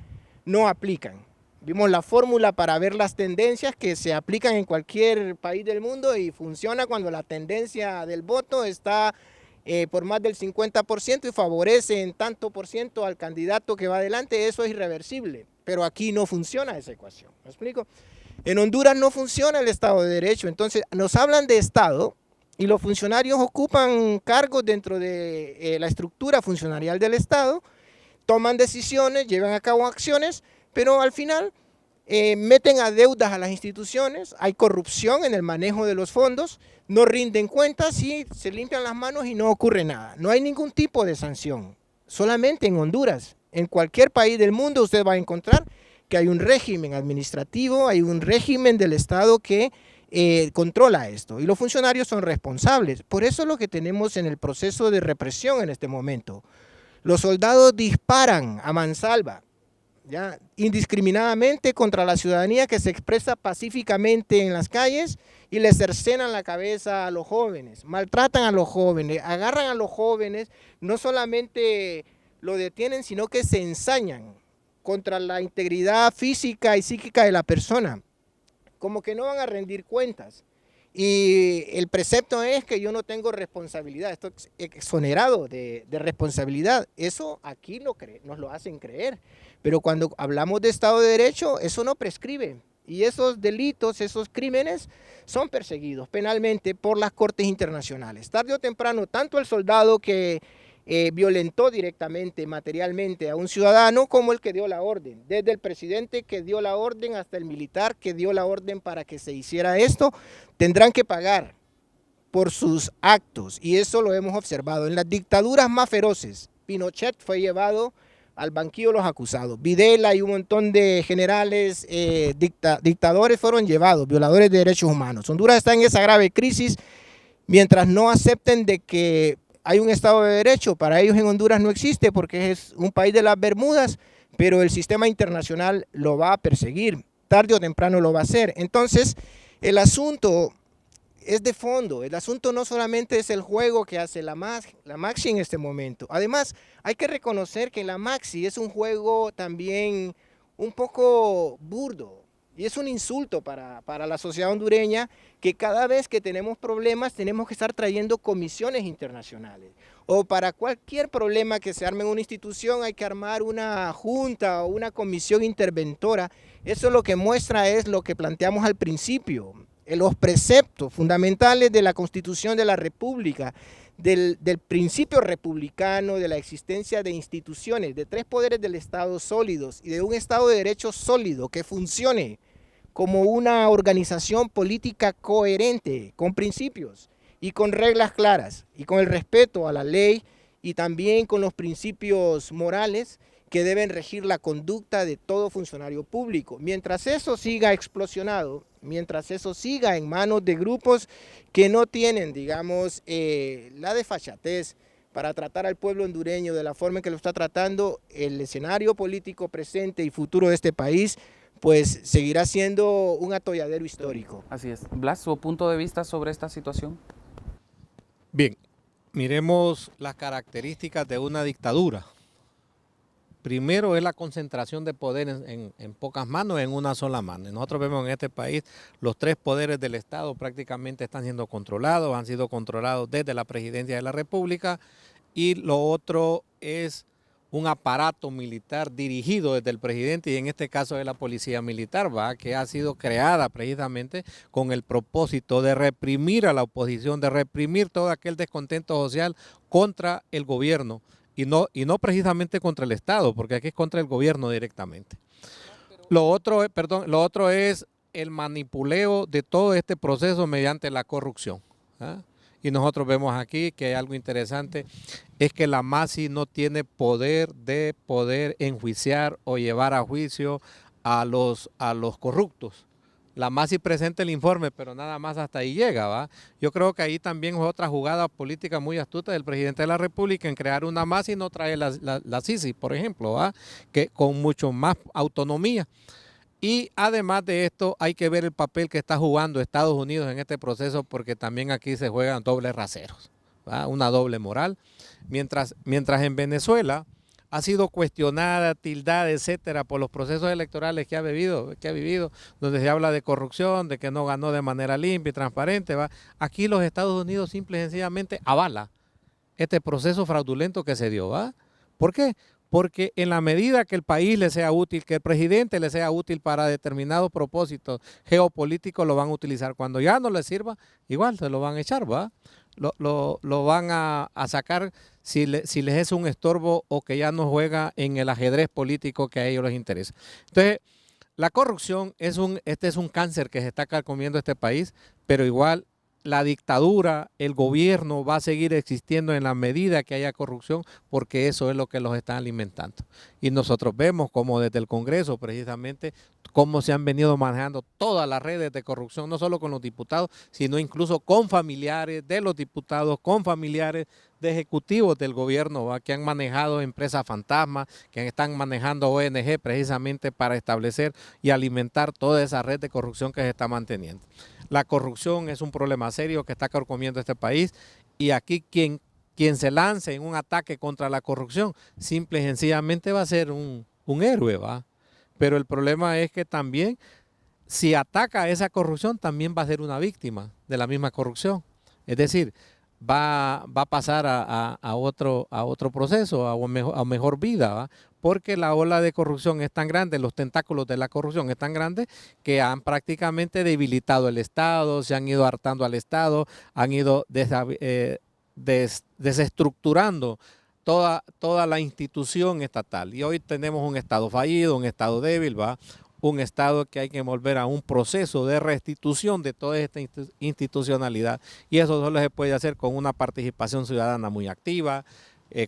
no aplican. Vimos la fórmula para ver las tendencias que se aplican en cualquier país del mundo y funciona cuando la tendencia del voto está por más del 50% y favorece en tanto por ciento al candidato que va adelante. Eso es irreversible, pero aquí no funciona esa ecuación. ¿Me explico? En Honduras no funciona el Estado de Derecho, entonces nos hablan de Estado y los funcionarios ocupan cargos dentro de la estructura funcionarial del Estado, toman decisiones, llevan a cabo acciones, pero al final meten a deudas a las instituciones, hay corrupción en el manejo de los fondos, no rinden cuentas y se limpian las manos y no ocurre nada. No hay ningún tipo de sanción, solamente en Honduras. En cualquier país del mundo usted va a encontrar que hay un régimen administrativo, hay un régimen del Estado que controla esto y los funcionarios son responsables. Por eso es lo que tenemos en el proceso de represión en este momento. Los soldados disparan a mansalva, ¿ya? Indiscriminadamente contra la ciudadanía que se expresa pacíficamente en las calles y le cercenan la cabeza a los jóvenes, maltratan a los jóvenes, agarran a los jóvenes, no solamente lo detienen, sino que se ensañan contra la integridad física y psíquica de la persona, como que no van a rendir cuentas. Y el precepto es que yo no tengo responsabilidad, estoy exonerado de responsabilidad. Eso aquí nos lo hacen creer, pero cuando hablamos de Estado de Derecho, eso no prescribe. Y esos delitos, esos crímenes son perseguidos penalmente por las cortes internacionales. Tarde o temprano, tanto el soldado que violentó directamente, materialmente a un ciudadano, como el que dio la orden, desde el presidente que dio la orden hasta el militar que dio la orden para que se hiciera esto, tendrán que pagar por sus actos, y eso lo hemos observado en las dictaduras más feroces. Pinochet fue llevado al banquillo de los acusados, Videla y un montón de generales dictadores fueron llevados, violadores de derechos humanos. Honduras está en esa grave crisis, mientras no acepten de que hay un Estado de Derecho. Para ellos en Honduras no existe porque es un país de las Bermudas, pero el sistema internacional lo va a perseguir, tarde o temprano lo va a hacer. Entonces, el asunto es de fondo, el asunto no solamente es el juego que hace la Maxi en este momento. Además, hay que reconocer que la Maxi es un juego también un poco burdo, y es un insulto para la sociedad hondureña, que cada vez que tenemos problemas tenemos que estar trayendo comisiones internacionales. O para cualquier problema que se arme en una institución hay que armar una junta o una comisión interventora. Eso lo que muestra es lo que planteamos al principio, los preceptos fundamentales de la Constitución de la República, del principio republicano, de la existencia de instituciones, de 3 poderes del Estado sólidos y de un Estado de Derecho sólido que funcione como una organización política coherente, con principios y con reglas claras y con el respeto a la ley y también con los principios morales que deben regir la conducta de todo funcionario público. Mientras eso siga explosionado, mientras eso siga en manos de grupos que no tienen, digamos, la desfachatez para tratar al pueblo hondureño de la forma en que lo está tratando, el escenario político presente y futuro de este país, pues seguirá siendo un atolladero histórico. Así es. Blas, ¿su punto de vista sobre esta situación? Bien, miremos las características de una dictadura. Primero es la concentración de poder en pocas manos, en una sola mano. Nosotros vemos en este país los tres poderes del Estado prácticamente están siendo controlados, han sido controlados desde la Presidencia de la República, y lo otro es un aparato militar dirigido desde el presidente, y en este caso es la policía militar, ¿va?, que ha sido creada precisamente con el propósito de reprimir a la oposición, de reprimir todo aquel descontento social contra el gobierno. Y no precisamente contra el Estado, porque aquí es contra el gobierno directamente. Lo otro es el manipuleo de todo este proceso mediante la corrupción, ¿ah? Y nosotros vemos aquí que hay algo interesante, es que la MASI no tiene poder de poder enjuiciar o llevar a juicio a los corruptos. La MASI presenta el informe, pero nada más hasta ahí llega, ¿va? Yo creo que ahí también es otra jugada política muy astuta del presidente de la República en crear una MASI y no traer la CICI, por ejemplo, ¿va?, que con mucho más autonomía. Y además de esto hay que ver el papel que está jugando Estados Unidos en este proceso, porque también aquí se juegan dobles raseros, ¿va?, una doble moral. Mientras en Venezuela ha sido cuestionada, tildada, etcétera, por los procesos electorales que ha vivido, donde se habla de corrupción, de que no ganó de manera limpia y transparente, ¿va? Aquí los Estados Unidos simple y sencillamente avala este proceso fraudulento que se dio, ¿va? ¿Por qué? Porque en la medida que el país le sea útil, que el presidente le sea útil para determinados propósitos geopolíticos, lo van a utilizar. Cuando ya no le sirva, igual se lo van a echar, ¿va? Lo van a sacar si les es un estorbo o que ya no juega en el ajedrez político que a ellos les interesa. Entonces, la corrupción es un cáncer que se está carcomiendo este país, pero igual la dictadura, el gobierno va a seguir existiendo en la medida que haya corrupción, porque eso es lo que los está alimentando. Y nosotros vemos como desde el Congreso precisamente cómo se han venido manejando todas las redes de corrupción, no solo con los diputados, sino incluso con familiares de los diputados, con familiares de ejecutivos del gobierno, ¿va?, que han manejado empresas fantasmas, que están manejando ONG precisamente para establecer y alimentar toda esa red de corrupción que se está manteniendo. La corrupción es un problema serio que está carcomiendo este país, y aquí quien se lance en un ataque contra la corrupción simple y sencillamente va a ser un héroe, ¿va? Pero el problema es que también si ataca a esa corrupción también va a ser una víctima de la misma corrupción. Es decir, va a pasar a otro proceso, a mejor vida, ¿va? Porque la ola de corrupción es tan grande, los tentáculos de la corrupción es tan grande que han prácticamente debilitado el Estado, se han ido hartando al Estado, han ido desestructurando toda la institución estatal. Y hoy tenemos un Estado fallido, un Estado débil, ¿va?, un Estado que hay que volver a un proceso de restitución de toda esta institucionalidad, y eso solo se puede hacer con una participación ciudadana muy activa,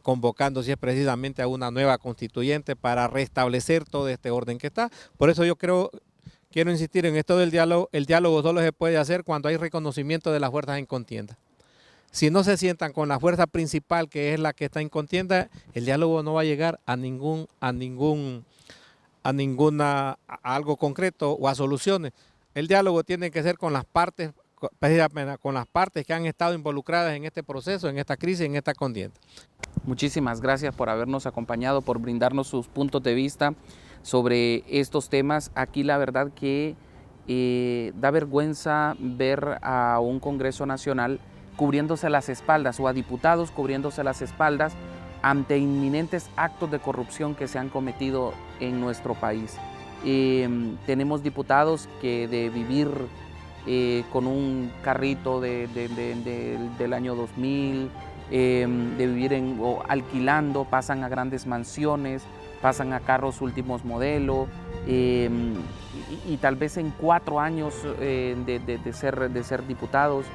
convocando si es precisamente a una nueva constituyente para restablecer todo este orden que está. Por eso yo quiero insistir en esto del diálogo. El diálogo solo se puede hacer cuando hay reconocimiento de las fuerzas en contienda. Si no se sientan con la fuerza principal, que es la que está en contienda, el diálogo no va a llegar a algo concreto o a soluciones. El diálogo tiene que ser con las partes, que han estado involucradas en este proceso, en esta crisis, en esta contienda. Muchísimas gracias por habernos acompañado, por brindarnos sus puntos de vista sobre estos temas. Aquí la verdad que da vergüenza ver a un Congreso Nacional cubriéndose las espaldas, o a diputados cubriéndose las espaldas ante inminentes actos de corrupción que se han cometido en nuestro país. Tenemos diputados que de vivir con un carrito del año 2000, de vivir alquilando, pasan a grandes mansiones, pasan a carros últimos modelos, y tal vez en 4 años de ser diputados,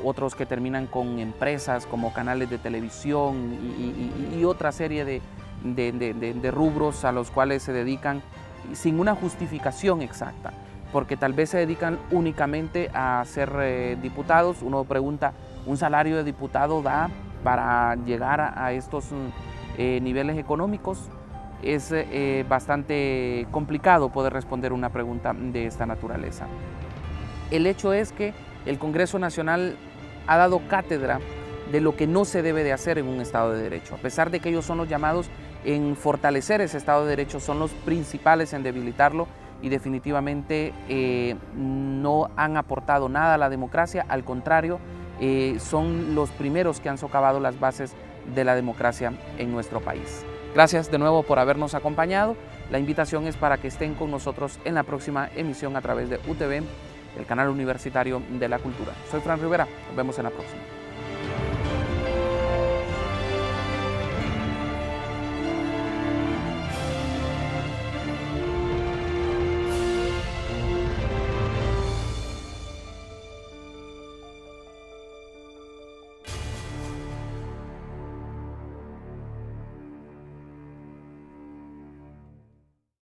otros que terminan con empresas como canales de televisión y otra serie de rubros a los cuales se dedican sin una justificación exacta, porque tal vez se dedican únicamente a ser diputados. Uno pregunta, ¿un salario de diputado da para llegar a estos niveles económicos? Es bastante complicado poder responder una pregunta de esta naturaleza. El hecho es que el Congreso Nacional ha dado cátedra de lo que no se debe de hacer en un Estado de Derecho. A pesar de que ellos son los llamados en fortalecer ese Estado de Derecho, son los principales en debilitarlo, y definitivamente no han aportado nada a la democracia. Al contrario, son los primeros que han socavado las bases de la democracia en nuestro país. Gracias de nuevo por habernos acompañado. La invitación es para que estén con nosotros en la próxima emisión a través de UTV, el canal universitario de la cultura. Soy Fran Rivera, nos vemos en la próxima.